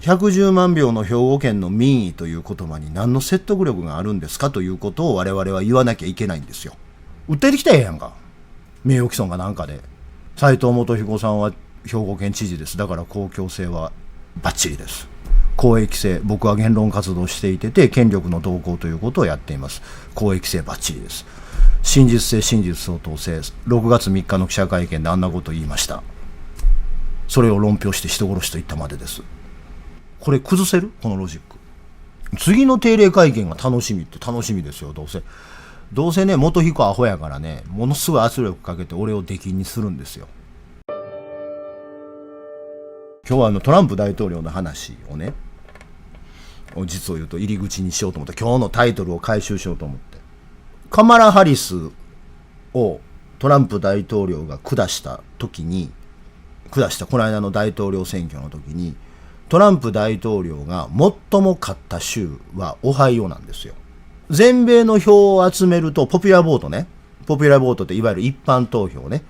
110万票の兵庫県の民意という言葉に何の説得力があるんですかということを我々は言わなきゃいけないんですよ。訴えてきたらええやんか。名誉毀損がなんかで。斉藤元彦さんは兵庫県知事です。だから公共性はバッチリです。公益性、僕は言論活動をしていて権力の動向ということをやっています。公益性バッチリです。真実性、真実相当性、6月3日の記者会見であんなことを言いました。それを論評して人殺しと言ったまでです。これ崩せる？このロジック。次の定例会見が楽しみって楽しみですよ。どうせね、元彦アホやからね、ものすごい圧力かけて俺を出禁にするんですよ。今日はトランプ大統領の話をね、実を言うと入り口にしようと思って、今日のタイトルを回収しようと思って、カマラ・ハリスをトランプ大統領が下したこの間の大統領選挙の時に、トランプ大統領が最も勝った州はオハイオなんですよ。全米の票を集めると、ポピュラーボートね。ポピュラーボートっていわゆる一般投票ね。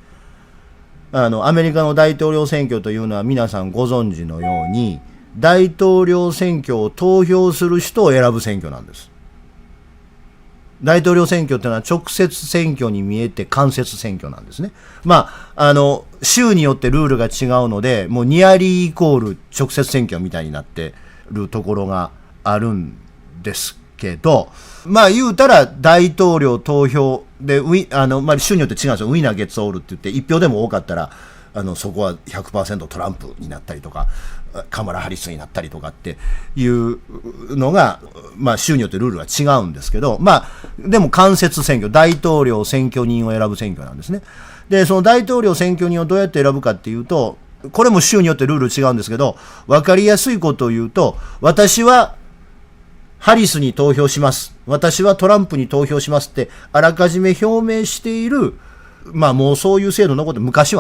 アメリカの大統領選挙というのは皆さんご存知のように、大統領選挙を投票する人を選ぶ選挙なんです。大統領選挙っていうのは直接選挙に見えて間接選挙なんですね。州によってルールが違うので、もうニアリーイコール直接選挙みたいになってるところがあるんですけど、言うたら大統領投票で、州によって違うんですよ。ウィナーゲッツオールって言って、1票でも多かったら、そこは 100% トランプになったりとか、カマラ・ハリスになったりとかっていうのが、州によってルールは違うんですけど、でも間接選挙、大統領選挙人を選ぶ選挙なんですね。で、その大統領選挙人をどうやって選ぶかっていうと、これも州によってルール違うんですけど、わかりやすいことを言うと、私はハリスに投票します。私はトランプに投票しますって、あらかじめ表明している、もうそういう制度のこと、昔、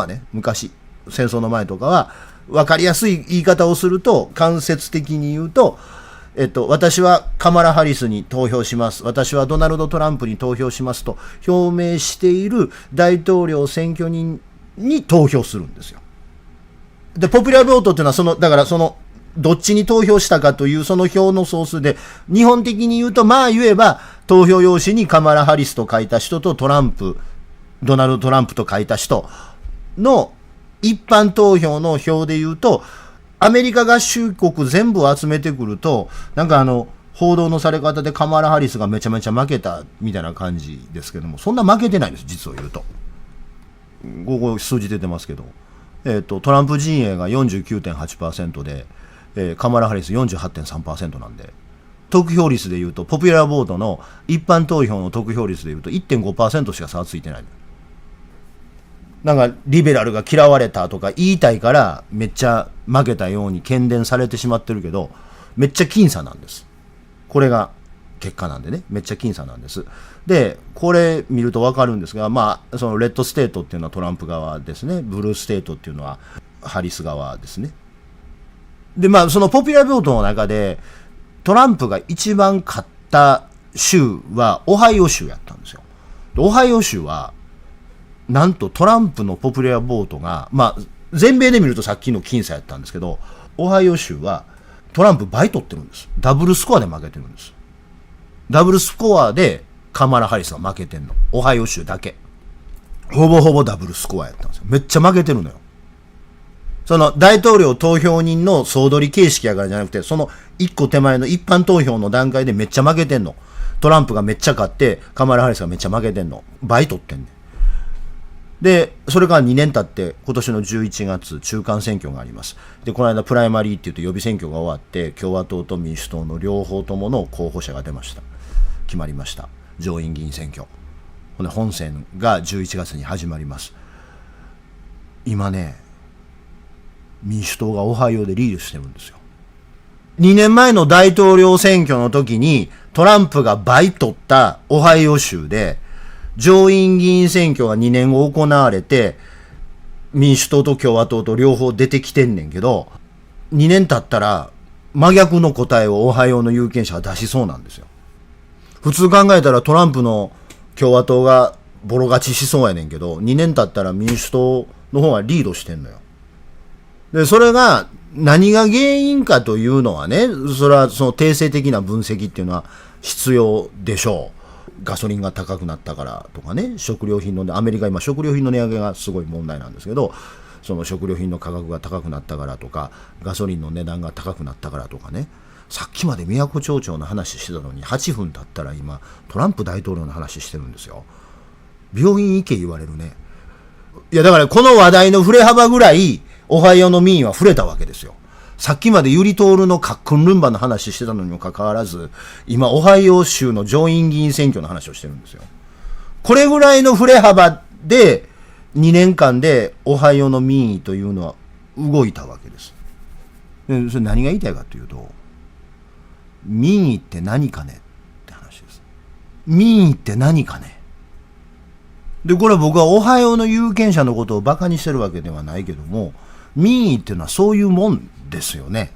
戦争の前とかは、わかりやすい言い方をすると、間接的に言うと、私はカマラ・ハリスに投票します。私はドナルド・トランプに投票しますと表明している大統領選挙人に投票するんですよ。で、ポピュラーボートっていうのはどっちに投票したかというその票の総数で、日本的に言うと、言えば、投票用紙にカマラ・ハリスと書いた人とドナルド・トランプと書いた人の一般投票の票で言うと、アメリカ合衆国全部を集めてくると、報道のされ方でカマラ・ハリスがめちゃめちゃ負けたみたいな感じですけども、そんな負けてないんです、実を言うと。ここ数字出てますけど、トランプ陣営が 49.8% で、カマラ・ハリス 48.3% なんで、得票率で言うと、ポピュラーボートの一般投票の得票率で言うと 1.5% しか差はついてない。リベラルが嫌われたとか言いたいからめっちゃ負けたように喧伝されてしまってるけど、めっちゃ僅差なんです。これが結果なんでね、めっちゃ僅差なんです。で、これ見るとわかるんですが、そのレッドステートっていうのはトランプ側ですね。ブルーステートっていうのはハリス側ですね。で、そのポピュラーボートの中でトランプが一番勝った州はオハイオ州やったんですよ。オハイオ州はなんとトランプのポピュラーボートが、全米で見るとさっきの僅差やったんですけど、オハイオ州はトランプ倍取ってるんです。ダブルスコアで負けてるんです。ダブルスコアでカマラ・ハリスが負けてんの。オハイオ州だけ。ほぼほぼダブルスコアやったんですよ。めっちゃ負けてるのよ。その大統領投票人の総取り形式やからじゃなくて、その一個手前の一般投票の段階でめっちゃ負けてんの。トランプがめっちゃ勝って、カマラ・ハリスがめっちゃ負けてんの。倍取ってんねん。で、それから2年経って、今年の11月、中間選挙があります。で、この間、プライマリーって言うと予備選挙が終わって、共和党と民主党の両方ともの候補者が出ました。決まりました。上院議員選挙。本選が11月に始まります。今ね、民主党がオハイオでリードしてるんですよ。2年前の大統領選挙の時に、トランプが倍取ったオハイオ州で、上院議員選挙が2年後行われて、民主党と共和党と両方出てきてんねんけど、2年経ったら真逆の答えをオハイオの有権者は出しそうなんですよ。普通考えたらトランプの共和党がボロ勝ちしそうやねんけど、2年経ったら民主党の方がリードしてんのよ。で、それが何が原因かというのはね、それはその定性的な分析っていうのは必要でしょう。ガソリンが高くなったからとかね、食料品の、アメリカ今食料品の値上げがすごい問題なんですけど、その食料品の価格が高くなったからとか、ガソリンの値段が高くなったからとかね、さっきまで宮古町長の話してたのに8分経ったら今トランプ大統領の話してるんですよ。病院行け言われるね。いやだからこの話題の触れ幅ぐらいオハイオの民意は触れたわけですよ。さっきまでユリトールのカックンルンバの話してたのにもかかわらず、今オハイオ州の上院議員選挙の話をしてるんですよ。これぐらいの触れ幅で2年間でオハイオの民意というのは動いたわけです。でそれ何が言いたいかというと、民意って何かねって話です。民意って何かね。でこれは僕はオハイオの有権者のことをバカにしてるわけではないけども、民意っていうのはそういうもんですよね。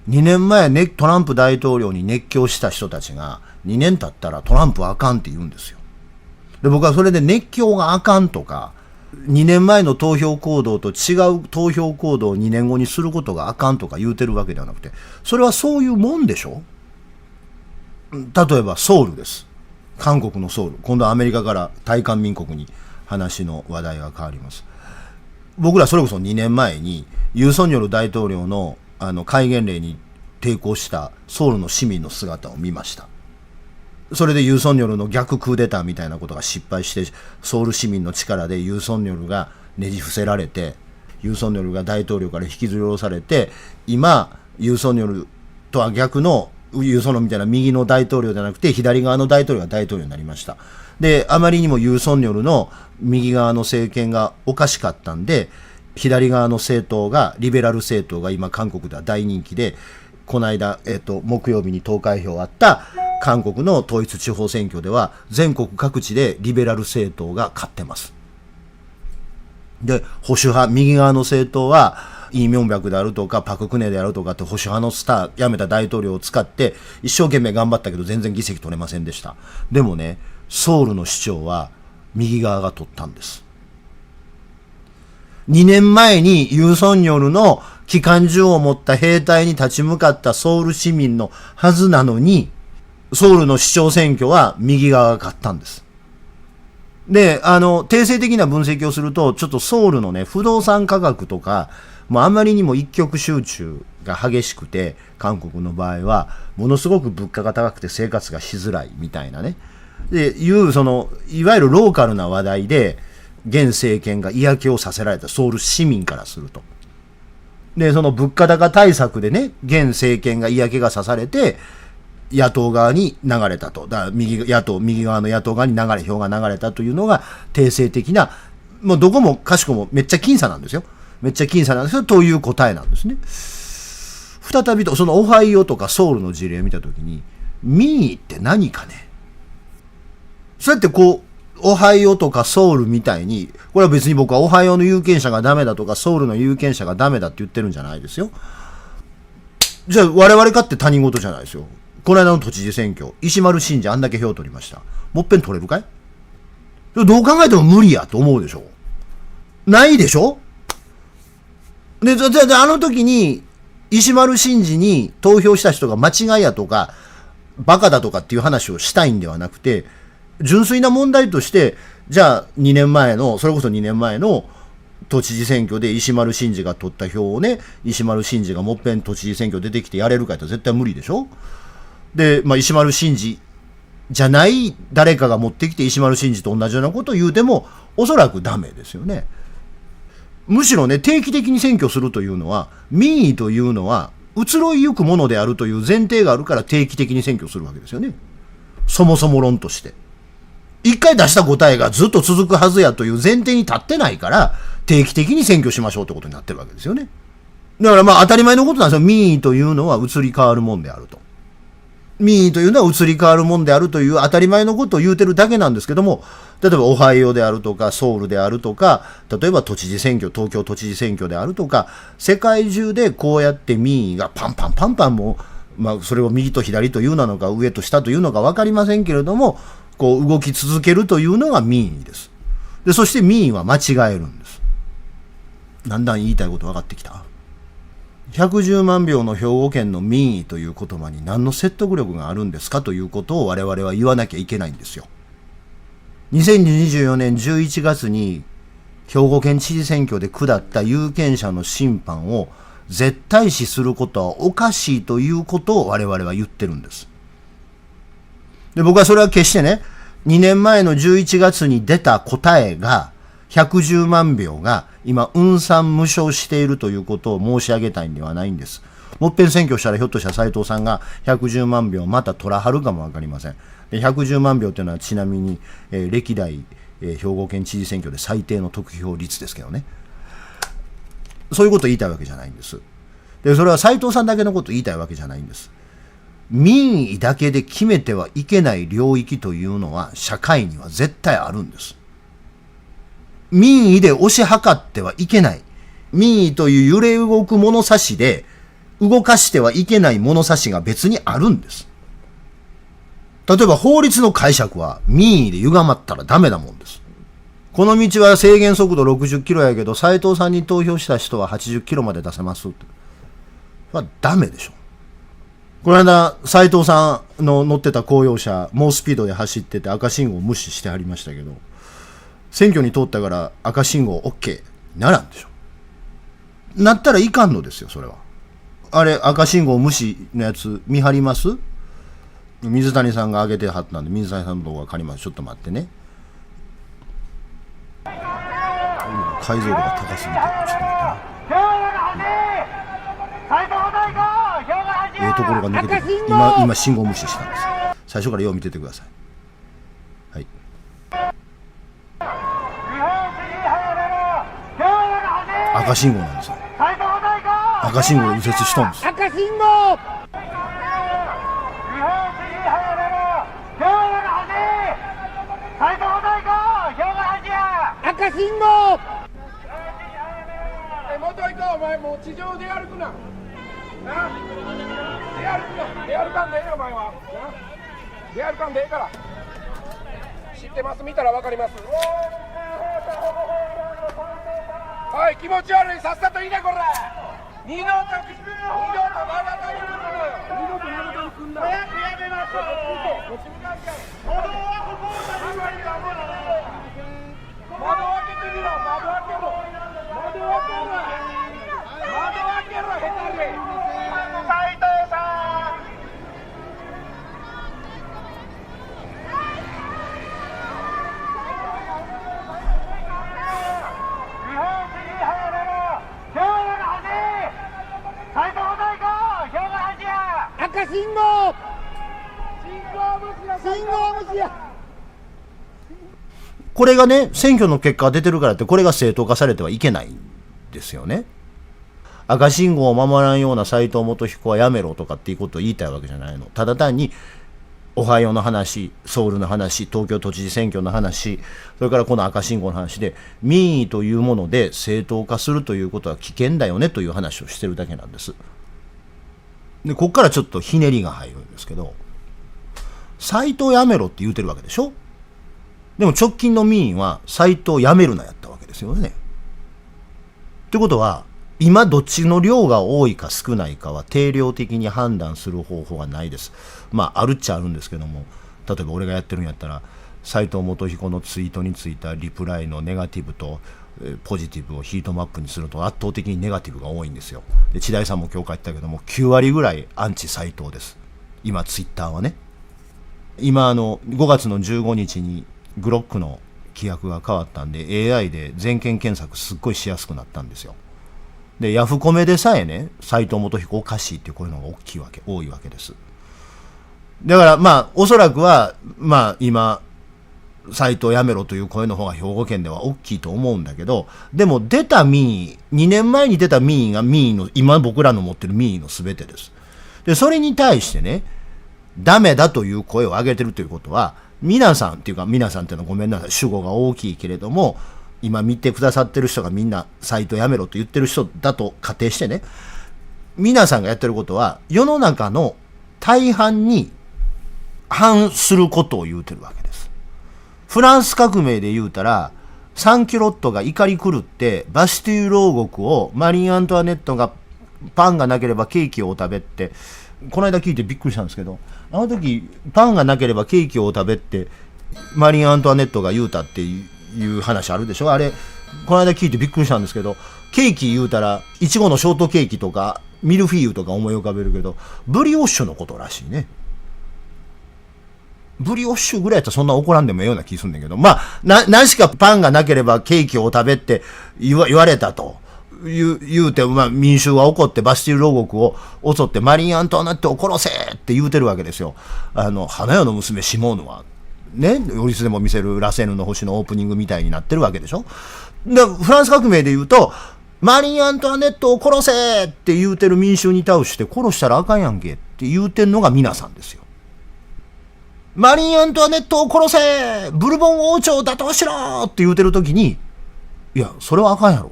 2年前ね、トランプ大統領に熱狂した人たちが2年経ったらトランプあかんって言うんですよ。で僕はそれで熱狂があかんとか、2年前の投票行動と違う投票行動を2年後にすることがあかんとか言うてるわけではなくて、それはそういうもんでしょ。例えばソウルです。韓国のソウル。今度はアメリカから大韓民国に話の話題が変わります。僕らそれこそ2年前にユン・ソンニョル大統領の戒厳令に抵抗したソウルの市民の姿を見ました。それでユン・ソンニョルの逆クーデターみたいなことが失敗して、ソウル市民の力でユン・ソンニョルがねじ伏せられて、ユン・ソンニョルが大統領から引きずり下ろされて、今ユン・ソンニョルとは逆のユン・ソンニョルみたいな右の大統領じゃなくて左側の大統領が大統領になりました。であまりにもユン・ソンニョルの右側の政権がおかしかったんで、左側の政党がリベラル政党が今韓国では大人気で、この間、木曜日に投開票あった韓国の統一地方選挙では全国各地でリベラル政党が勝ってます。で保守派右側の政党はイ・ミョンバクであるとかパククネであるとかって保守派のスター辞めた大統領を使って一生懸命頑張ったけど全然議席取れませんでした。でもね、ソウルの市長は右側が取ったんです。2年前にユン・ソンニョルの機関銃を持った兵隊に立ち向かったソウル市民のはずなのに、ソウルの市長選挙は右側が勝ったんです。で、定性的な分析をすると、ちょっとソウルのね、不動産価格とか、もうあまりにも一極集中が激しくて、韓国の場合は、ものすごく物価が高くて生活がしづらいみたいなね。で、いわゆるローカルな話題で、現政権が嫌気をさせられたソウル市民からすると。で、その物価高対策でね、現政権が嫌気がさされて、野党側に流れたと。だから右側の野党側に票が流れたというのが定性的な、もうどこもかしこもめっちゃ僅差なんですよ。めっちゃ僅差なんですよという答えなんですね。再びと、そのオハイオとかソウルの事例を見たときに、民意って何かね。そうやってオハイオとかソウルみたいに、これは別に僕はオハイオの有権者がダメだとかソウルの有権者がダメだって言ってるんじゃないですよ。じゃあ我々かって他人事じゃないですよ。この間の都知事選挙、石丸信二あんだけ票取りました。もっぺん取れるかい？どう考えても無理やと思うでしょ。ないでしょ。で、あの時に石丸信二に投票した人が間違いやとかバカだとかっていう話をしたいんではなくて、純粋な問題として、じゃあそれこそ2年前の都知事選挙で石丸信二が取った票をね、石丸信二がもっぺん都知事選挙出てきてやれるかって絶対無理でしょ。で、石丸信二じゃない誰かが持ってきて石丸信二と同じようなことを言うてもおそらくダメですよね。むしろね、定期的に選挙するというのは、民意というのは移ろいゆくものであるという前提があるから定期的に選挙するわけですよね。そもそも論として。一回出した答えがずっと続くはずやという前提に立ってないから定期的に選挙しましょうってことになってるわけですよね。だから当たり前のことなんですよ。民意というのは移り変わるもんであると。民意というのは移り変わるもんであるという当たり前のことを言うてるだけなんですけども、例えばオハイオであるとかソウルであるとか、例えば東京都知事選挙であるとか、世界中でこうやって民意がパンパンもそれを右と左というのか上と下というのか分かりませんけれども、動き続けるというのが民意です。で、そして民意は間違えるんです。だんだん言いたいこと分かってきた。110万票の兵庫県の民意という言葉に何の説得力があるんですかということを我々は言わなきゃいけないんですよ。2024年11月に兵庫県知事選挙で下った有権者の審判を絶対視することはおかしいということを我々は言ってるんです。で、僕はそれは決してね、2年前の11月に出た答えが110万票が今運算無償しているということを申し上げたいんではないんです。もっぺん選挙したらひょっとしたら斉藤さんが110万票また取らはるかもわかりません。で、110万票というのはちなみに、歴代、兵庫県知事選挙で最低の得票率ですけどね。そういうことを言いたいわけじゃないんです。で、それは斉藤さんだけのことを言いたいわけじゃないんです。民意だけで決めてはいけない領域というのは社会には絶対あるんです。民意で推し量ってはいけない。民意という揺れ動く物差しで動かしてはいけない物差しが別にあるんです。例えば法律の解釈は民意で歪まったらダメなもんです。この道は制限速度60キロやけど斉藤さんに投票した人は80キロまで出せますって。それはダメでしょ。この間斉藤さんの乗ってた公用車猛スピードで走ってて赤信号を無視してはりましたけど、選挙に通ったから赤信号 OK ならんでしょ。なったらいかんのですよ、それは。あれ赤信号無視のやつ見張ります？水谷さんが上げてはったんで水谷さんの動画借ります。ちょっと待ってね。解像度が高すぎてちょっと待ってな。ところが抜けてる。今信号無視したんです。最初からよう見ててください。はい。赤信号なんですよ。赤信号で右折したんです。赤信号。赤信号。元行こう、お前もう地上で歩くな。な、出歩くな、出歩かんでええよお前は。出歩かんでええから。知ってます、見たらわかります。はい、気持ち悪い、さっさといいねこれ。二度とわざと言うなよ。二度とわざと来んな。早くやめましょう。歩道はここを出してください。窓開けてみろ、窓開けろ。窓開けろ。窓開けろ、下手に。斉藤さん。赤信号。信号無視や。これがね、選挙の結果が出てるからってこれが正当化されてはいけないんですよね。赤信号を守らんような斉藤元彦はやめろとかっていうことを言いたいわけじゃないの。ただ単にオハイオの話、ソウルの話、東京都知事選挙の話、それからこの赤信号の話で民意というもので正当化するということは危険だよねという話をしてるだけなんです。で、こっからちょっとひねりが入るんですけど、斉藤やめろって言うてるわけでしょ。でも直近の民意は斉藤やめるなやったわけですよね。ってことは今どっちの量が多いか少ないかは定量的に判断する方法がないです。まああるっちゃあるんですけども、例えば俺がやってるんやったら斉藤元彦のツイートについたリプライのネガティブとポジティブをヒートマップにすると圧倒的にネガティブが多いんですよ。で、千代さんも今日書いてたけども9割ぐらいアンチ斉藤です。今ツイッターはね。今5月の15日にグロックの規約が変わったんで AI で全件検索すっごいしやすくなったんですよ。で、ヤフコメでさえね、斉藤元彦おかしいっていうこういうのが多いわけです。だからまあおそらくはまあ今斉藤やめろという声の方が兵庫県では大きいと思うんだけど、でも出た民意、2年前に出た民意が民意の今僕らの持ってる民意の全てです。で、それに対してね、ダメだという声を上げてるということは、皆さんっていうか、皆さんっていうのはごめんなさい、主語が大きいけれども、今見てくださってる人がみんな斉藤やめろと言ってる人だと仮定してね、皆さんがやってることは世の中の大半に反することを言うてるわけです。フランス革命で言うたら、サンキュロットが怒り狂ってバスティーユ牢獄をマリー・アントワネットがパンがなければケーキを食べって、この間聞いてびっくりしたんですけど、あの時パンがなければケーキを食べってマリー・アントワネットが言うたっていう話あるでしょ。あれこの間聞いてびっくりしたんですけど、ケーキ言うたらいちごのショートケーキとかミルフィーユとか思い浮かべるけど、ブリオッシュのことらしいね。ブリオッシュぐらいやったらそんな怒らんでもええような気すんねんけど、まあ何しかパンがなければケーキを食べって言われたと言うて、まあ、民衆が怒ってバスティル牢獄を襲ってマリー・アントワネットを殺せって言うてるわけですよ。花屋の娘シモーヌはね、オリスでも見せるラセーヌの星のオープニングみたいになってるわけでしょ。でフランス革命で言うと、マリー・アントワネットを殺せって言うてる民衆に対して、殺したらあかんやんけって言うてんのが皆さんですよ。マリー・アントワネットを殺せ、ブルボン王朝を打倒しろって言うてるときに、いやそれはあかんやろっ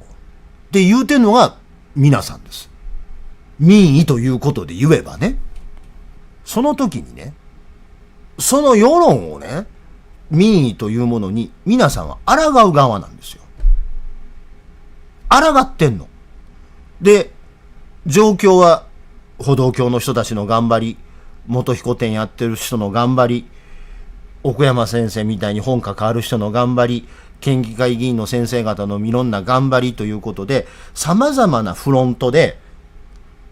て言うてんのが皆さんです。民意ということで言えばね、その時にね、その世論をね、民意というものに皆さんは抗う側なんですよ。抗ってんの。で、状況は歩道橋の人たちの頑張り、元彦店やってる人の頑張り、奥山先生みたいに本関わる人の頑張り、県議会議員の先生方のいろんな頑張りということで、様々なフロントで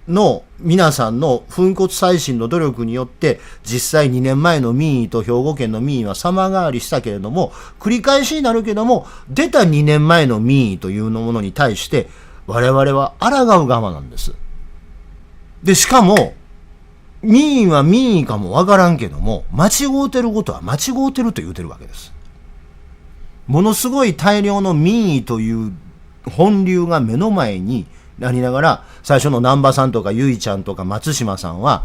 の皆さんの粉骨砕身の努力によって、実際2年前の民意と兵庫県の民意は様変わりしたけれども、繰り返しになるけども、出た2年前の民意というものに対して我々は抗う側なんです。でしかも民意は民意かもわからんけども、間違うてることは間違うてると言うてるわけです。ものすごい大量の民意という本流が目の前になりながら、最初の南波さんとかゆいちゃんとか松島さんは、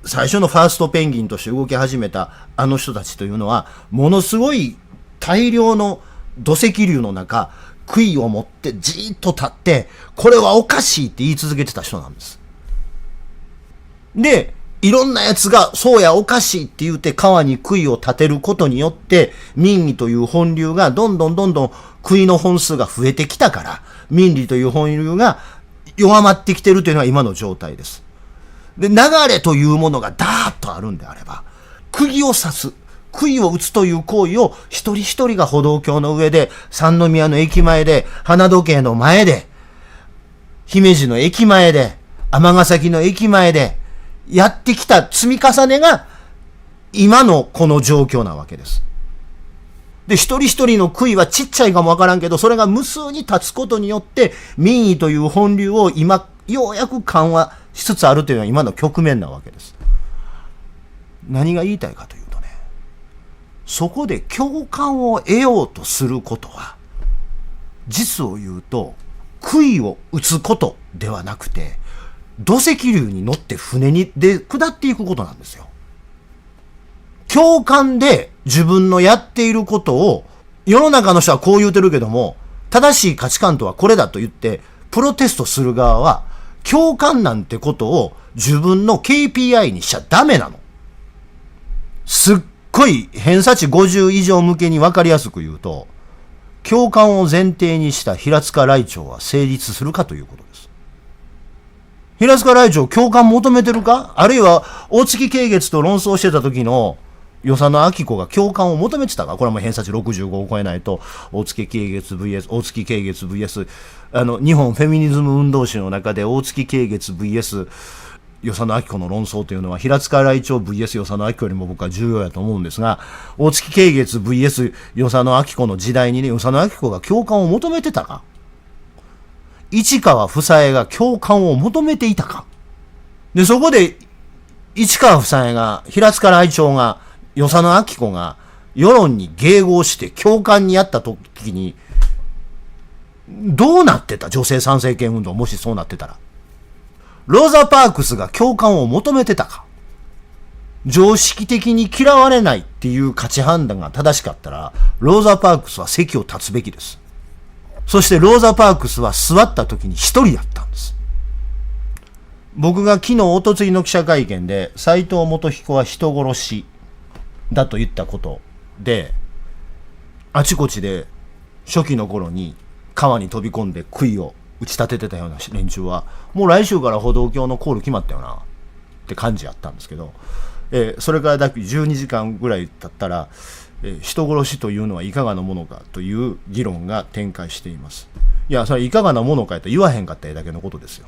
最初のファーストペンギンとして動き始めたあの人たちというのは、ものすごい大量の土石流の中、杭を持ってじーっと立って、これはおかしいって言い続けてた人なんです。で、いろんなやつがそうやおかしいって言って川に杭を立てることによって、民意という本流がどんどん杭の本数が増えてきたから、民理という本流が弱まってきてるというのが今の状態です。で、流れというものがダーッとあるんであれば、釘を刺す、杭を打つという行為を一人一人が歩道橋の上で、三宮の駅前で、花時計の前で、姫路の駅前で、尼崎の駅前で、やってきた積み重ねが今のこの状況なわけです。で、一人一人の杭はちっちゃいかもわからんけど、それが無数に立つことによって民意という本流を今ようやく緩和しつつあるというのは今の局面なわけです。何が言いたいかというとね、そこで共感を得ようとすることは、実を言うと杭を打つことではなくて、土石流に乗って船で下っていくことなんですよ。共感で自分のやっていることを、世の中の人はこう言うてるけども、正しい価値観とはこれだと言ってプロテストする側は、共感なんてことを自分の KPI にしちゃダメなの。すっごい偏差値50以上向けに分かりやすく言うと、共感を前提にした平塚らいてうは成立するかということです。平塚らいてう共感求めてるか？あるいは大月慶月と論争してた時の与謝野晶子が共感を求めてたか？これはもう偏差値65を超えないと、大月慶月 VS 日本フェミニズム運動史の中で大月慶月 VS 与謝野晶子の論争というのは、平塚らいてう VS 与謝野晶子よりも僕は重要やと思うんですが、大月慶月 VS 与謝野晶子の時代にね、与謝野晶子が共感を求めてたか？市川房枝が共感を求めていたか？で、そこで市川房枝が、平塚らいてうが、与謝野晶子が世論に迎合して共感にやった時に、どうなってた？女性参政権運動、もしそうなってたら。ローザ・パークスが共感を求めてたか？常識的に嫌われないっていう価値判断が正しかったら、ローザ・パークスは席を立つべきです。そしてローザ・パークスは座った時に一人だったんです。僕が昨日おとついの記者会見で、斉藤元彦は人殺しだと言ったことで、あちこちで初期の頃に川に飛び込んで杭を打ち立ててたような連中はもう来週から歩道橋のコール決まったよなって感じやったんですけど、それからだけ12時間ぐらい経ったら、人殺しというのはいかがなものかという議論が展開しています。いや、それいかがなものかやったら言わへんかっただけのことですよ。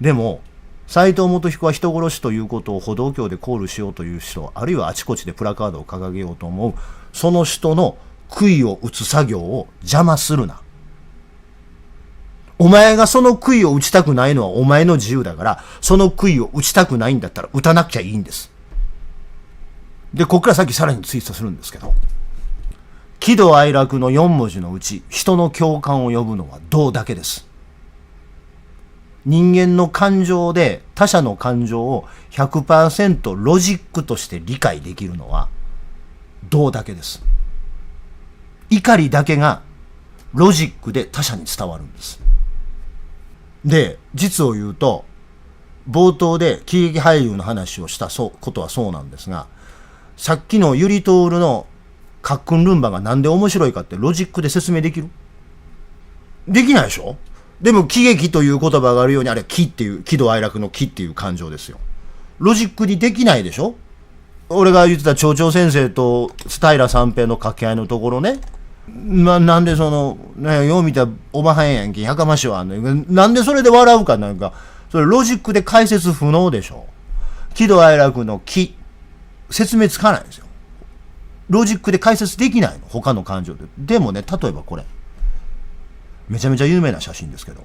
でも斉藤元彦は人殺しということを歩道橋でコールしようという人、あるいはあちこちでプラカードを掲げようと思うその人の杭を打つ作業を邪魔するな。お前がその杭を打ちたくないのはお前の自由だから、その杭を打ちたくないんだったら打たなきゃいいんです。で、ここから先さらにツイートするんですけど、喜怒哀楽の4文字のうち、人の共感を呼ぶのは動だけです。人間の感情で他者の感情を 100% ロジックとして理解できるのは動だけです。怒りだけがロジックで他者に伝わるんです。で、実を言うと、冒頭で喜劇俳優の話をしたことはそうなんですが、さっきのゆりとおるのカックンルンバがなんで面白いかってロジックで説明できる？できないでしょ？でも喜劇という言葉があるように、あれ喜っていう、喜怒哀楽の喜っていう感情ですよ。ロジックにできないでしょ？俺が言ってた町長先生と平三平の掛け合いのところね、なんでその、ね、よう見たらおばはんやんけ、やかましいわあんの。なんでそれで笑うかなんか、それロジックで解説不能でしょ。喜怒哀楽の喜、説明つかないんですよ。ロジックで解説できないの、他の感情で。でもね、例えばこれ。めちゃめちゃ有名な写真ですけど、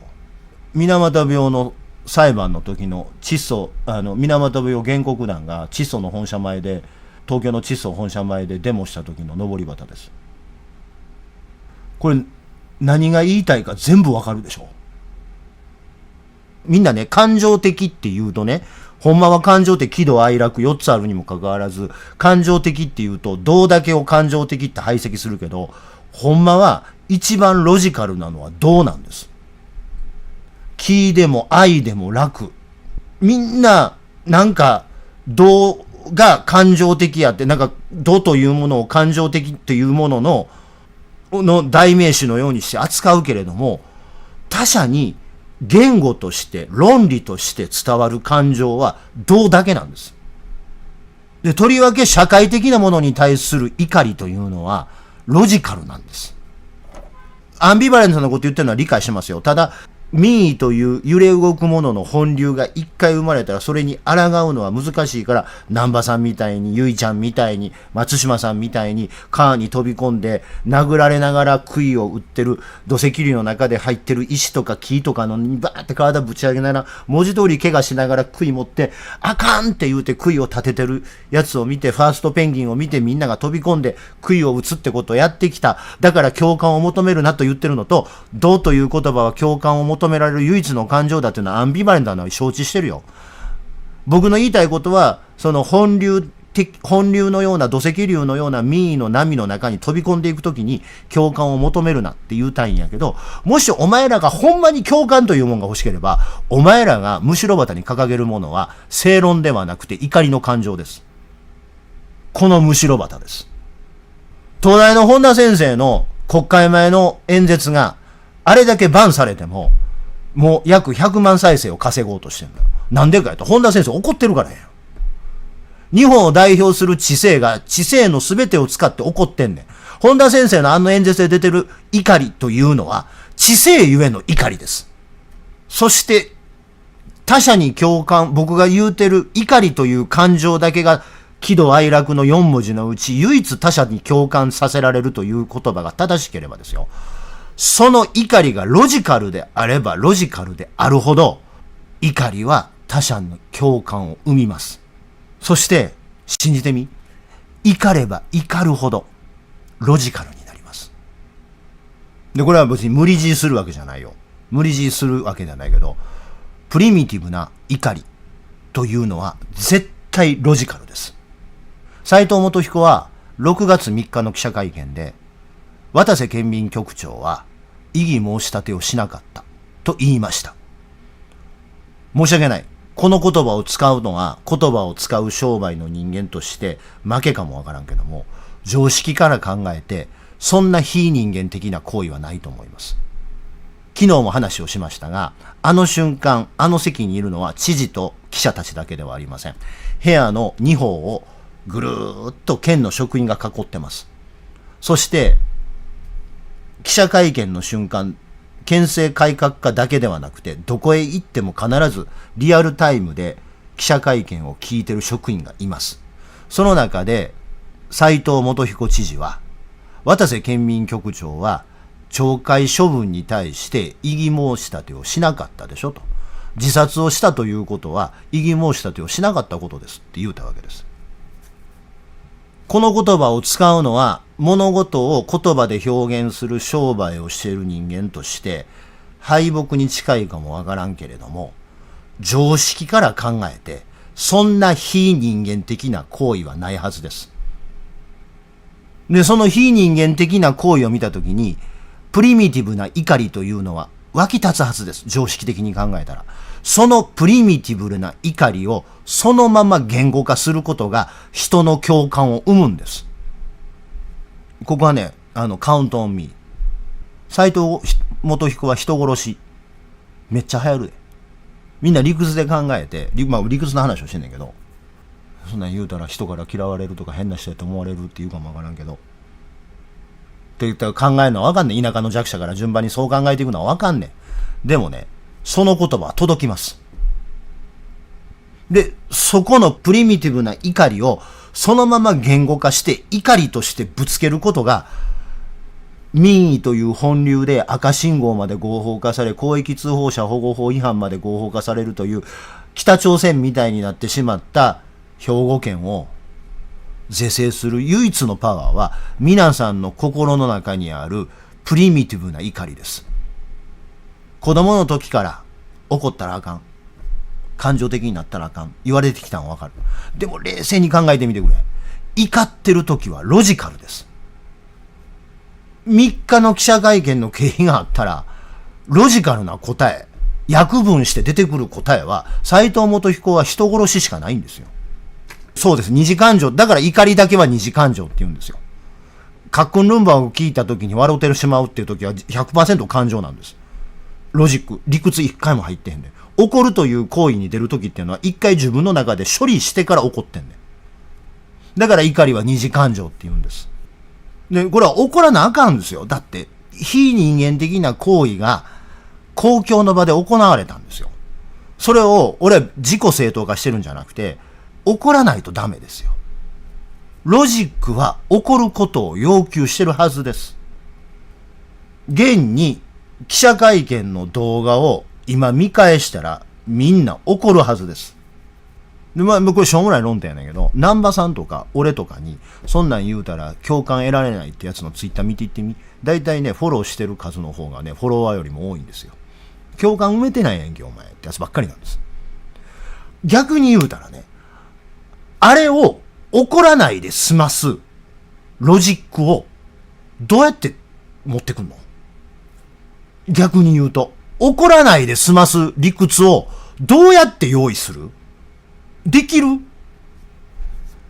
水俣病の裁判の時の水素、水俣病原告団が窒素の本社前で、東京の窒素本社前でデモした時の上り旗です。これ何が言いたいか全部わかるでしょ。みんなね、感情的って言うとね、ほんまは感情的、喜怒哀楽4つあるにもかかわらず、感情的って言うと動だけを感情的って排斥するけど、ほんまは一番ロジカルなのは動なんです。喜でも愛でも楽、みんななんか動が感情的やって、なんか動というものを感情的というものの代名詞のようにして扱うけれども、他者に言語として論理として伝わる感情は動だけなんです。で、とりわけ社会的なものに対する怒りというのはロジカルなんです。アンビバレントなこと言ってるのは理解しますよ。ただ民意という揺れ動くものの本流が一回生まれたら、それに抗うのは難しいから、南波さんみたいに、ゆいちゃんみたいに、松島さんみたいに川に飛び込んで殴られながら杭を打ってる、土石流の中で入ってる石とか木とかのにバーって体ぶち上げながら、文字通り怪我しながら杭持ってあかんって言うて杭を立ててるやつを見て、ファーストペンギンを見て、みんなが飛び込んで杭を打つってことをやってきた。だから共感を求めるなと言ってるのと、動という言葉は共感を求められる唯一の感情だっていうのはアンビバレントなのは承知してるよ。僕の言いたいことは、その本流のような、土石流のような民意の波の中に飛び込んでいくときに共感を求めるなって言うたいんやけど、もしお前らがほんまに共感というものが欲しければ、お前らがむしろ旗に掲げるものは正論ではなくて怒りの感情です。このむしろ旗です。東大の本田先生の国会前の演説があれだけバンされても、もう約100万再生を稼ごうとしてるんだよ。なんでかやと、本田先生怒ってるからや。日本を代表する知性が知性の全てを使って怒ってんねん。本田先生のあの演説で出てる怒りというのは知性ゆえの怒りです。そして他者に共感、僕が言うてる怒りという感情だけが喜怒哀楽の4文字のうち唯一他者に共感させられるという言葉が正しければですよ、その怒りがロジカルであればロジカルであるほど、怒りは他者の共感を生みます。そして信じてみ、怒れば怒るほどロジカルになります。で、これは別に無理強いするわけじゃないよ。無理強いするわけじゃないけど、プリミティブな怒りというのは絶対ロジカルです。斉藤元彦は6月3日の記者会見で、渡瀬県民局長は異議申し立てをしなかったと言いました。申し訳ない。この言葉を使うのは言葉を使う商売の人間として負けかもわからんけども、常識から考えてそんな非人間的な行為はないと思います。昨日も話をしましたが、あの瞬間、あの席にいるのは知事と記者たちだけではありません。部屋の2方をぐるーっと県の職員が囲ってます。そして、記者会見の瞬間、県政改革課だけではなくて、どこへ行っても必ずリアルタイムで記者会見を聞いてる職員がいます。その中で、斉藤元彦知事は、渡瀬県民局長は、懲戒処分に対して異議申し立てをしなかったでしょと。自殺をしたということは異議申し立てをしなかったことですって言うたわけです。この言葉を使うのは物事を言葉で表現する商売をしている人間として敗北に近いかもわからんけれども、常識から考えてそんな非人間的な行為はないはずです。で、その非人間的な行為を見たときにプリミティブな怒りというのは湧き立つはずです。常識的に考えたら。そのプリミティブな怒りをそのまま言語化することが人の共感を生むんです。ここはね、カウントオンミー。斉藤元彦は人殺し。めっちゃ流行るで。みんな理屈で考えて、理屈の話をしてんねんけど、そんなん言うたら人から嫌われるとか変な人やと思われるって言うかもわからんけど、って言ったら考えるのはわかんねん。田舎の弱者から順番にそう考えていくのはわかんねん。でもね、その言葉は届きます。で、そこのプリミティブな怒りをそのまま言語化して怒りとしてぶつけることが、民意という本流で赤信号まで合法化され、広域通報者保護法違反まで合法化されるという北朝鮮みたいになってしまった兵庫県を是正する唯一のパワーは皆さんの心の中にあるプリミティブな怒りです。子供の時から怒ったらあかん、感情的になったらあかん言われてきたのはわかる。でも冷静に考えてみてくれ。怒ってる時はロジカルです。3日の記者会見の経緯があったらロジカルな答え、訳分して出てくる答えは斉藤元彦は人殺ししかないんですよ。そうです。二次感情。だから怒りだけは二次感情って言うんですよ。カックンルンバを聞いた時に笑うてしまうっていう時は 100% 感情なんです。ロジック、理屈一回も入ってへんねん。怒るという行為に出る時っていうのは一回自分の中で処理してから怒ってんねん。だから怒りは二次感情って言うんです。で、これは怒らなあかんですよ。だって、非人間的な行為が公共の場で行われたんですよ。それを俺は自己正当化してるんじゃなくて、怒らないとダメですよ。ロジックは怒ることを要求してるはずです。現に記者会見の動画を今見返したらみんな怒るはずです。で、これしょうもない論点やねんけど、南波さんとか俺とかにそんなん言うたら共感得られないってやつのツイッター見ていってみ。だいたいね、フォローしてる数の方がね、フォロワーよりも多いんですよ。共感埋めてないやんけお前ってやつばっかりなんです。逆に言うたらね、あれを怒らないで済ますロジックをどうやって持ってくんの？逆に言うと、怒らないで済ます理屈をどうやって用意する？できる？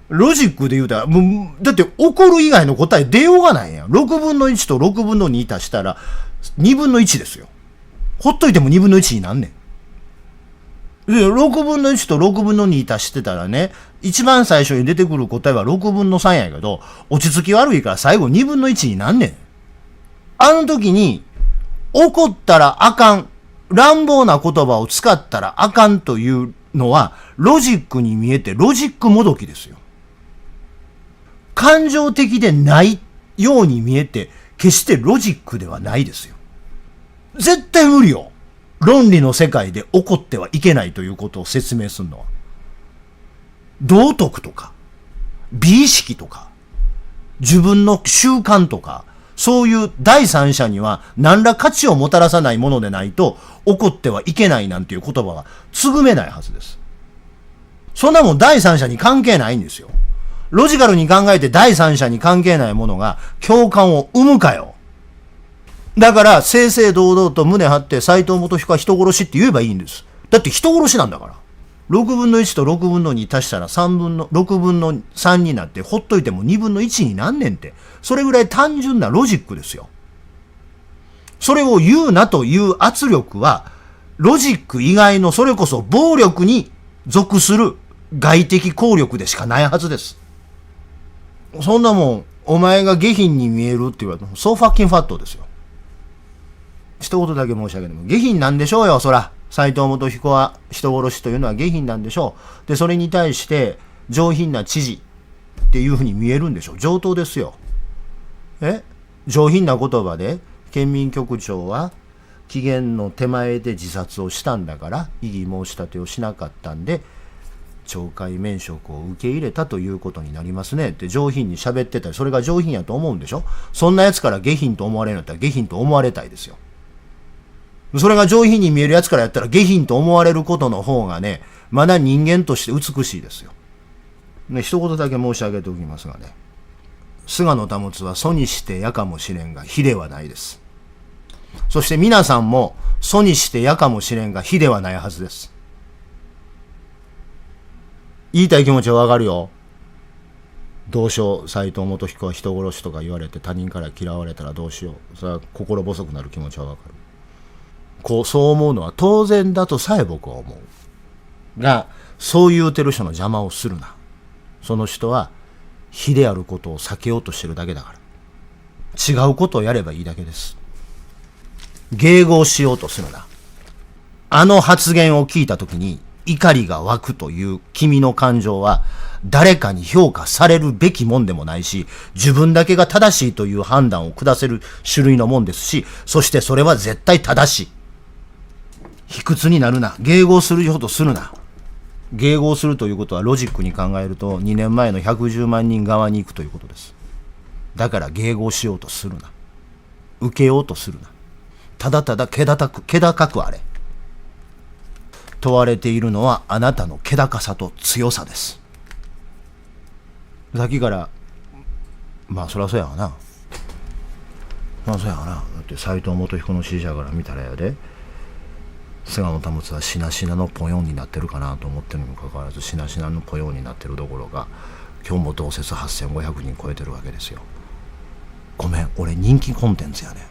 ロジックで言うたら、もう、だって怒る以外の答え出ようがないやん。6分の1と6分の2足したら2分の1ですよ。ほっといても2分の1になんねん。6分の1と6分の2足してたらね、一番最初に出てくる答えは6分の3やけど、落ち着き悪いから最後2分の1になんねん。あの時に、怒ったらあかん、乱暴な言葉を使ったらあかんというのは、ロジックに見えてロジックもどきですよ。感情的でないように見えて、決してロジックではないですよ。絶対無理よ。論理の世界で怒ってはいけないということを説明するのは。道徳とか、美意識とか、自分の習慣とか、そういう第三者には何ら価値をもたらさないものでないと怒ってはいけないなんていう言葉はつぐめないはずです。そんなもん第三者に関係ないんですよ。ロジカルに考えて第三者に関係ないものが共感を生むかよ。だから正々堂々と胸張って斉藤元彦は人殺しって言えばいいんです。だって人殺しなんだから。6分の1と6分の2足したら6分の3になってほっといても2分の1になんねんって。それぐらい単純なロジックですよ。それを言うなという圧力は、ロジック以外のそれこそ暴力に属する外的効力でしかないはずです。そんなもん、お前が下品に見えるって言われても、ソーファッキンファットですよ。一言だけ申し上げても、下品なんでしょうよ、そら。斎藤元彦は人殺しというのは下品なんでしょう。で、それに対して上品な知事っていうふうに見えるんでしょう。上等ですよ。上品な言葉で県民局長は期限の手前で自殺をしたんだから異議申し立てをしなかったんで懲戒免職を受け入れたということになりますねって上品に喋ってたり、それが上品やと思うんでしょ。そんなやつから下品と思われるんだったら下品と思われたいですよ。それが上品に見えるやつからやったら下品と思われることの方がね、まだ人間として美しいですよ。ね、一言だけ申し上げておきますがね、菅野保は祖にしてやかもしれんが非ではないです。そして皆さんも祖にしてやかもしれんが非ではないはずです。言いたい気持ちはわかるよ。どうしよう、斎藤元彦は人殺しとか言われて他人から嫌われたらどうしよう。それは心細くなる気持ちはわかる。そう思うのは当然だとさえ僕は思う。が、そう言うてる人の邪魔をするな。その人は非であることを避けようとしてるだけだから。違うことをやればいいだけです。迎合しようとするな。あの発言を聞いたときに怒りが湧くという君の感情は誰かに評価されるべきもんでもないし、自分だけが正しいという判断を下せる種類のもんですし、そしてそれは絶対正しい。卑屈になるな。迎合するようとするな。迎合するということはロジックに考えると2年前の110万人側に行くということです。だから迎合しようとするな。受けようとするな。ただただ気高くあれ。問われているのはあなたの気高さと強さです。さっきからまあそりゃそうやわな。まあそうやわな。だって斎藤元彦の支持者から見たらやで、菅野保はしなしなのポヨンになってるかなと思ってるにもかかわらず、しなしなのポヨンになってるどころか今日も同説8500人超えてるわけですよ。ごめん、俺人気コンテンツやねん。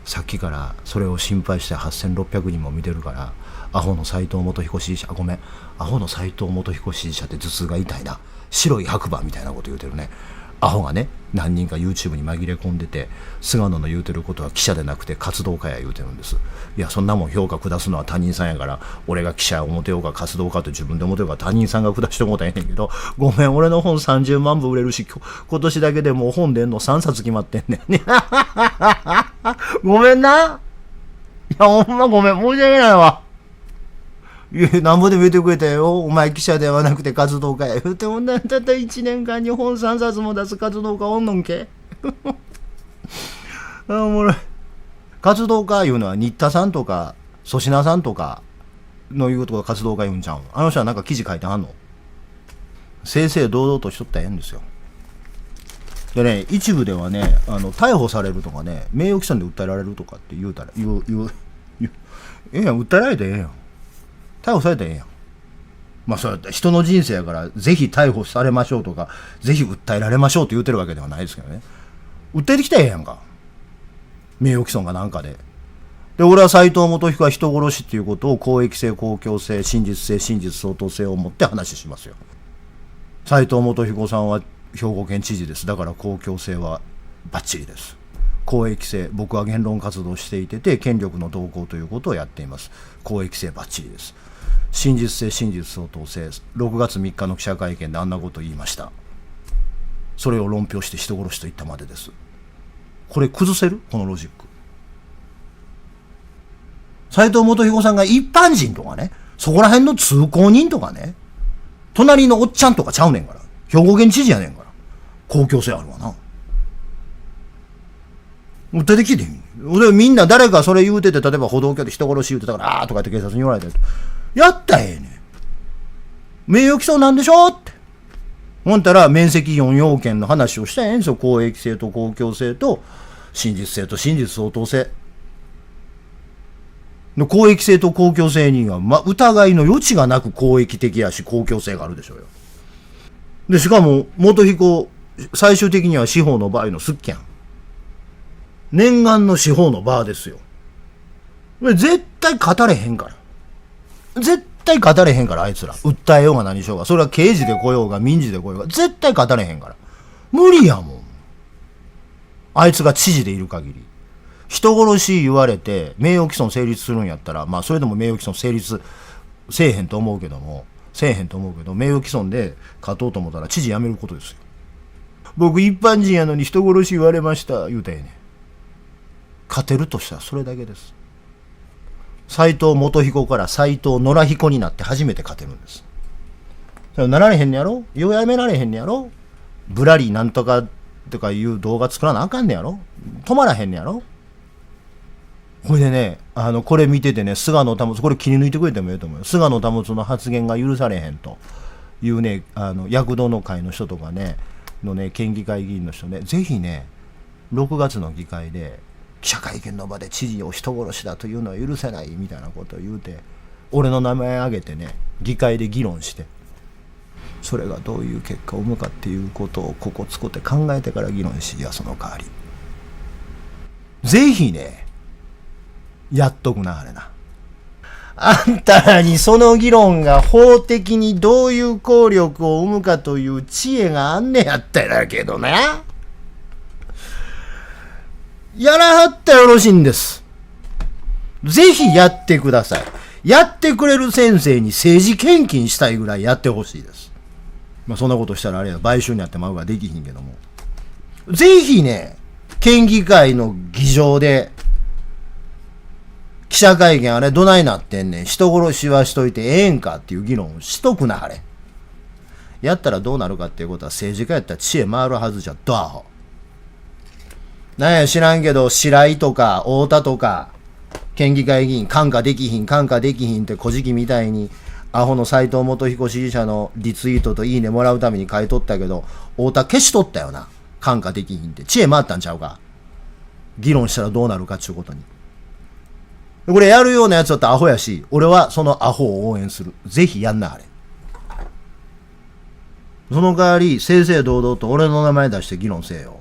さっきからそれを心配して8600人も見てるから、アホの斎藤元彦支持者、ごめん、アホの斎藤元彦支持者って頭痛が痛いな。白い白馬みたいなこと言うてるね。アホがね、何人か YouTube に紛れ込んでて、菅野の言うてることは記者でなくて活動家や言うてるんです。いや、そんなもん評価下すのは他人さんやから、俺が記者思てようか活動家と自分で思てようか他人さんが下してもうたらええねんけど、ごめん、俺の本30万部売れるし、今年だけでもう本出んの3冊決まってんねん。ごめんな。いや、ほんまごめん、申し訳ないわ。いや、なんぼでも言ってくれたよ。お前記者ではなくて活動家や。言うてもんだったった1年間に本3冊も出す活動家おんのんけおもろい。活動家いうのは新田さんとか粗品さんとかの言うことが活動家言うんちゃうん。あの人はなんか記事書いてはんの。正々堂々としとったらええんですよ。でね、一部ではね、逮捕されるとかね、名誉毀損で訴えられるとかって言うたら、ええやん、訴えられてええやん。逮捕されたらええやん。まあそれは人の人生やから、ぜひ逮捕されましょうとか、ぜひ訴えられましょうと言ってるわけではないですけどね。訴えてきたらええやんか。名誉毀損がなんかで。で、俺は斎藤元彦は人殺しっていうことを公益性、公共性、真実性、真実相当性を持って話しますよ。斎藤元彦さんは兵庫県知事です。だから公共性はバッチリです。公益性、僕は言論活動していて権力の動向ということをやっています。公益性バッチリです。真実性、真実相当性、6月3日の記者会見であんなことを言いました。それを論評して人殺しと言ったまでです。これ崩せる？このロジック。斎藤元彦さんが一般人とかね、そこら辺の通行人とかね、隣のおっちゃんとかちゃうねんから。兵庫県知事やねんから。公共性あるわな。訴えてきてみんな誰かそれ言うてて、例えば歩道橋で人殺し言うてたから、あーとかって警察に言われたりと。やったらええねん。名誉毀損なんでしょって。ほんたら、免責4要件の話をしたらええんですよ。公益性と公共性と、真実性と真実相当性。の公益性と公共性には、疑いの余地がなく公益的やし、公共性があるでしょうよ。で、しかも、元彦、最終的には司法の場合のすっきゃん。念願の司法のバーですよ。絶対語れへんから。絶対語れへんから、あいつら。訴えようが何しようが。それは刑事で来ようが民事で来ようが。絶対語れへんから。無理やもん。あいつが知事でいる限り。人殺し言われて、名誉毀損成立するんやったら、まあそれでも名誉毀損成立せえへんと思うけど、名誉毀損で勝とうと思ったら知事辞めることですよ。僕一般人やのに人殺し言われました、言うたらええねん。勝てるとしたらそれだけです。斎藤元彦から斎藤野良彦になって初めて勝てるんです。それなられへんねやろ、ようやめられへんねやろ、ぶらりなんとかとかいう動画作らなあかんねやろ、止まらへんねやろ。これでね、これ見ててね、菅野保、これ切り抜いてくれてもいいと思うよ。菅野保の発言が許されへんというね、躍動の会の人とかね、県議会議員の人ね、ぜひね、6月の議会で、記者会見の場で知事を人殺しだというのは許せないみたいなことを言うて、俺の名前挙げてね、議会で議論して、それがどういう結果を生むかっていうことをここつこって考えてから議論しや、その代わり。ぜひね、やっとくな、あれな。あんたらにその議論が法的にどういう効力を生むかという知恵があんねやったらけどな。やらはったらよろしいんです。ぜひやってください。やってくれる先生に政治献金したいぐらいやってほしいです。まあそんなことしたらあれや、買収になってまうができひんけども。ぜひね、県議会の議場で、記者会見あれどないなってんねん、人殺しはしといてええんかっていう議論をしとくなはれ。やったらどうなるかっていうことは政治家やったら知恵回るはずじゃ、ドアホ。なんや知らんけど、白井とか太田とか、県議会議員、看過できひんって小じきみたいに、アホの斎藤元彦支持者のリツイートといいねもらうために書いとったけど、太田消しとったよな。看過できひんって。知恵回ったんちゃうか。議論したらどうなるかっちゅうことに。これやるようなやつだったらアホやし、俺はそのアホを応援する。ぜひやんなあれ。その代わり、正々堂々と俺の名前出して議論せえよ。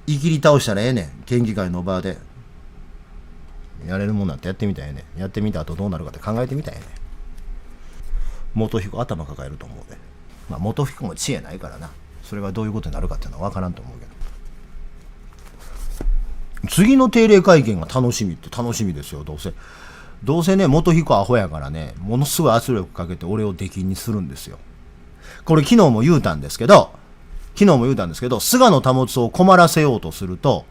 いきり倒したらええねん。県議会の場で。やれるもんなんてやってみたらええねん。やってみた後どうなるかって考えてみたらええねん。元彦頭抱えると思うで。まあ元彦も知恵ないからな。それがどういうことになるかっていうのは分からんと思うけど。次の定例会見が楽しみって楽しみですよ、どうせね、元彦アホやからね、ものすごい圧力かけて俺を出禁にするんですよ。これ昨日も言うたんですけど、菅野保を困らせようとすると、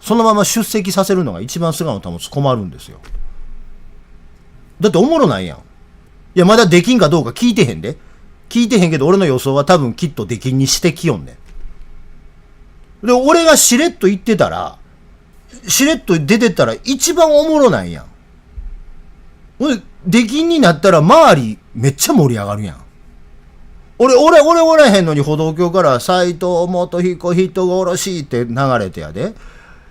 そのまま出席させるのが一番菅野保困るんですよ。だっておもろないやん。いや、まだできんかどうか聞いてへんで。聞いてへんけど、俺の予想は多分きっとできんにしてきよんねん。で、俺がしれっと言ってたら、しれっと出てったら一番おもろないやん。出禁になったら周りめっちゃ盛り上がるやん。俺おらへんのに歩道橋から斎藤元彦人殺しって流れてやで。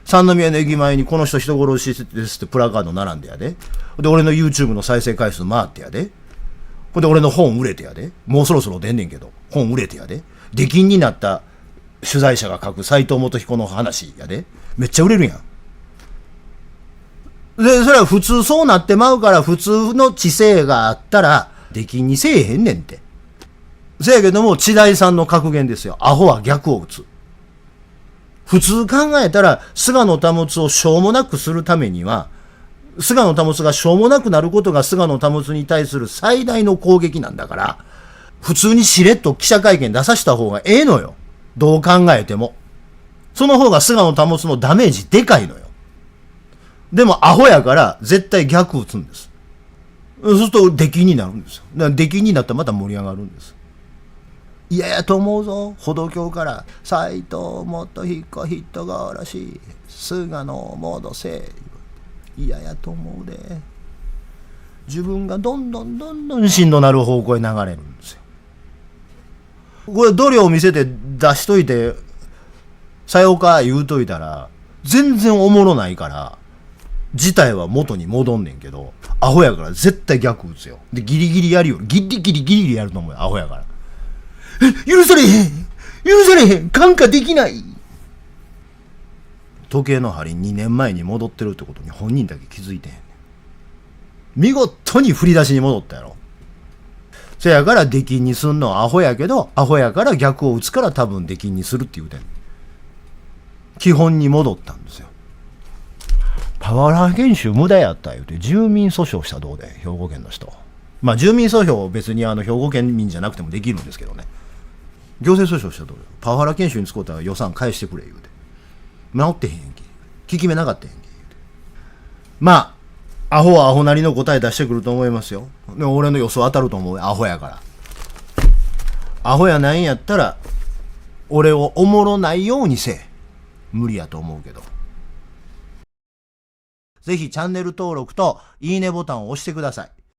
三宮の駅前にこの人人殺しですってプラカード並んでやで。で、俺の YouTube の再生回数回ってやで。ほんで俺の本売れてやで。もうそろそろ出んねんけど、本売れてやで。出禁になった取材者が書く斎藤元彦の話やで。めっちゃ売れるやん。で、それは普通そうなってまうから、普通の知性があったら、出禁にせえへんねんって。せやけども、知大さんの格言ですよ。アホは逆を打つ。普通考えたら、菅野保をしょうもなくするためには、菅野保がしょうもなくなることが菅野保に対する最大の攻撃なんだから、普通にしれっと記者会見出させた方がええのよ。どう考えても。その方が菅野保のダメージでかいのよ。でもアホやから絶対逆打つんです。そうすると出禁になるんですよ。だから出禁になったらまた盛り上がるんです。嫌やと思うぞ。歩道橋から斎藤元彦人殺し、菅野戻せ。嫌やと思うで。自分がどんどんしんどなる方向へ流れるんですよ。これ度量見せて出しといて、さようか言うといたら、全然おもろないから、事態は元に戻んねんけど、アホやから絶対逆打つよ。で、ギリギリやるよ。ギリやると思うよ。アホやから。許されへん看過できない時計の針2年前に戻ってるってことに本人だけ気づいてへんねん。見事に振り出しに戻ったやろ。そやから出禁にすんのはアホやけど、アホやから逆を打つから多分出禁にするって言うてんねん。基本に戻ったんですよ。パワハラ研修無駄やった言うて住民訴訟したどうで、兵庫県の人。まあ住民訴訟別に兵庫県民じゃなくてもできるんですけどね。行政訴訟したどうで、パワハラ研修に使うたら予算返してくれ言うて。治ってへんやんけ。効き目なかったやんけ。まあ、アホはアホなりの答え出してくると思いますよ。でも俺の予想当たると思う。アホやから。アホやないんやったら、俺をおもろないようにせえ。無理やと思うけど。ぜひチャンネル登録といいねボタンを押してください。